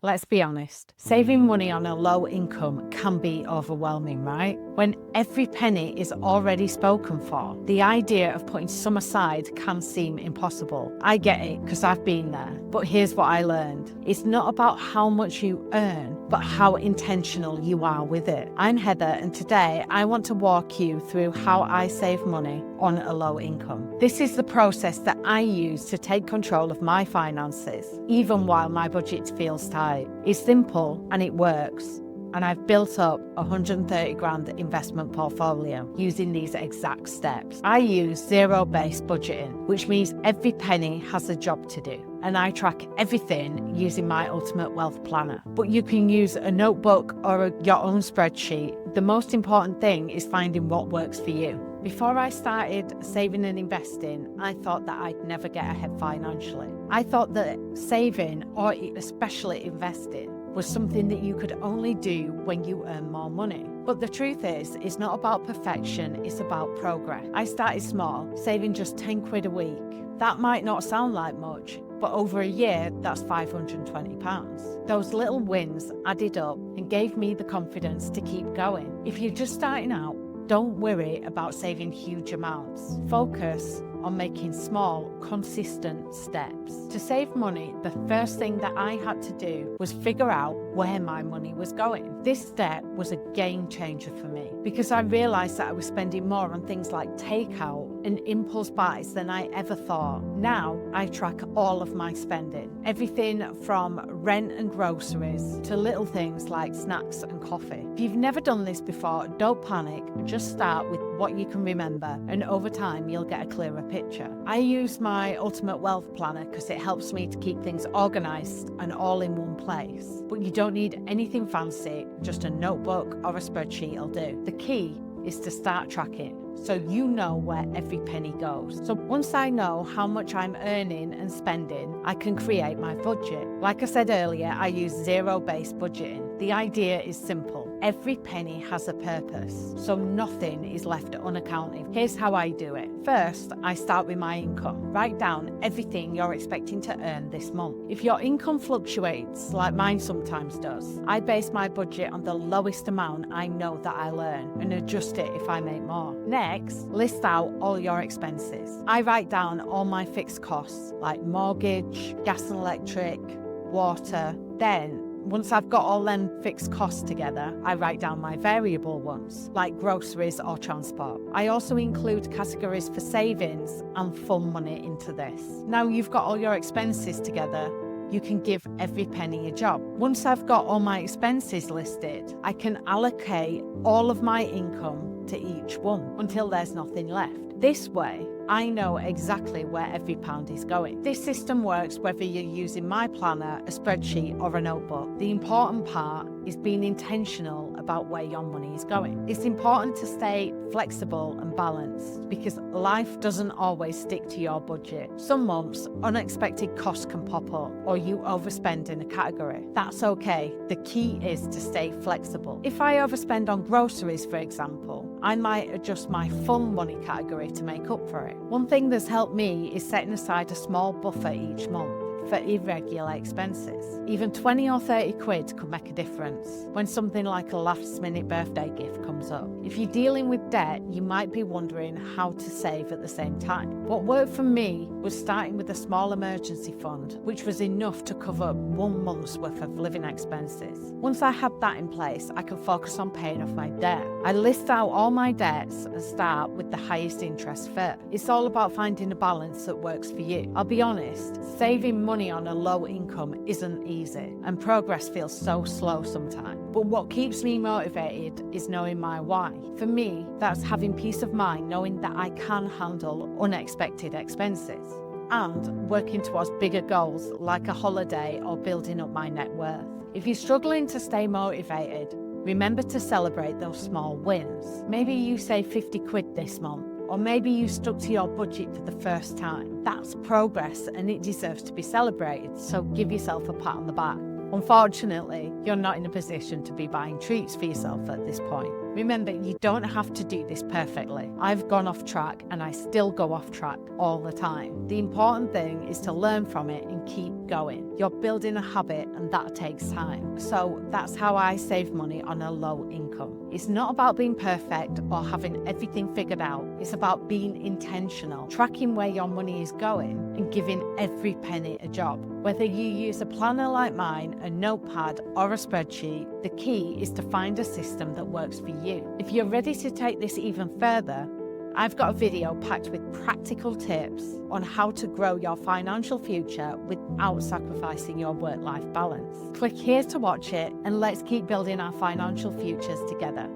Let's be honest, saving money on a low income can be overwhelming, right? When every penny is already spoken for, the idea of putting some aside can seem impossible. I get it because I've been there, but here's what I learned. It's not about how much you earn, but how intentional you are with it. I'm Heather, and today I want to walk you through how I save money on a low income. This is the process that I use to take control of my finances, even while my budget feels tight. It's simple and it works. And I've built up a 130 grand investment portfolio using these exact steps. I use zero-based budgeting, which means every penny has a job to do. And I track everything using my Ultimate Wealth Planner. But you can use a notebook or your own spreadsheet. The most important thing is finding what works for you. Before I started saving and investing, I thought that I'd never get ahead financially. I thought that saving, or especially investing, was something that you could only do when you earn more money. But the truth is, it's not about perfection, it's about progress. I started small, saving just 10 quid a week. That might not sound like much, but over a year, that's £520. Those little wins added up and gave me the confidence to keep going. If you're just starting out, don't worry about saving huge amounts. Focus on making small, consistent steps. To save money, the first thing that I had to do was figure out where my money was going. This step was a game changer for me because I realized that I was spending more on things like takeout and impulse buys than I ever thought. Now I track all of my spending, everything from rent and groceries to little things like snacks and coffee. If you've never done this before, don't panic. Just start with what you can remember, and over time you'll get a clearer picture. I use my Ultimate Wealth Planner because it helps me to keep things organized and all in one place. But you don't need anything fancy, just a notebook or a spreadsheet will do. The key is to start tracking so you know where every penny goes. So once I know how much I'm earning and spending, I can create my budget. Like I said earlier, I use zero-based budgeting. The idea is simple. Every penny has a purpose, so nothing is left unaccounted. Here's how I do it. First, I start with my income. Write down everything you're expecting to earn this month. If your income fluctuates, like mine sometimes does, I base my budget on the lowest amount I know that I'll earn and adjust it if I make more. Next, list out all your expenses. I write down all my fixed costs, like mortgage, gas and electric, water. Then, once I've got all them fixed costs together, I write down my variable ones, like groceries or transport. I also include categories for savings and fun money into this. Now you've got all your expenses together, you can give every penny a job. Once I've got all my expenses listed, I can allocate all of my income to each one until there's nothing left. This way, I know exactly where every pound is going. This system works whether you're using my planner, a spreadsheet, or a notebook. The important part is being intentional about where your money is going. It's important to stay flexible and balanced because life doesn't always stick to your budget. Some months, unexpected costs can pop up or you overspend in a category. That's okay. The key is to stay flexible. If I overspend on groceries, for example, I might adjust my fun money category to make up for it. One thing that's helped me is setting aside a small buffer each month for irregular expenses. Even 20 or 30 quid could make a difference when something like a last-minute birthday gift comes up. If you're dealing with debt, you might be wondering how to save at the same time. What worked for me was starting with a small emergency fund, which was enough to cover 1 month's worth of living expenses. Once I had that in place, I could focus on paying off my debt. I list out all my debts and start with the highest interest first. It's all about finding a balance that works for you. I'll be honest, saving money on a low income isn't easy and progress feels so slow sometimes. But what keeps me motivated is knowing my why. For me, that's having peace of mind knowing that I can handle unexpected expenses and working towards bigger goals like a holiday or building up my net worth. If you're struggling to stay motivated, remember to celebrate those small wins. Maybe you save 50 quid this month. Or maybe you stuck to your budget for the first time. That's progress and it deserves to be celebrated, so give yourself a pat on the back. Unfortunately, you're not in a position to be buying treats for yourself at this point. Remember, you don't have to do this perfectly. I've gone off track and I still go off track all the time. The important thing is to learn from it and keep going. You're building a habit and that takes time. So that's how I save money on a low income. It's not about being perfect or having everything figured out. It's about being intentional, tracking where your money is going and giving every penny a job. Whether you use a planner like mine, a notepad or a spreadsheet, the key is to find a system that works for you. If you're ready to take this even further, I've got a video packed with practical tips on how to grow your financial future without sacrificing your work-life balance. Click here to watch it and let's keep building our financial futures together.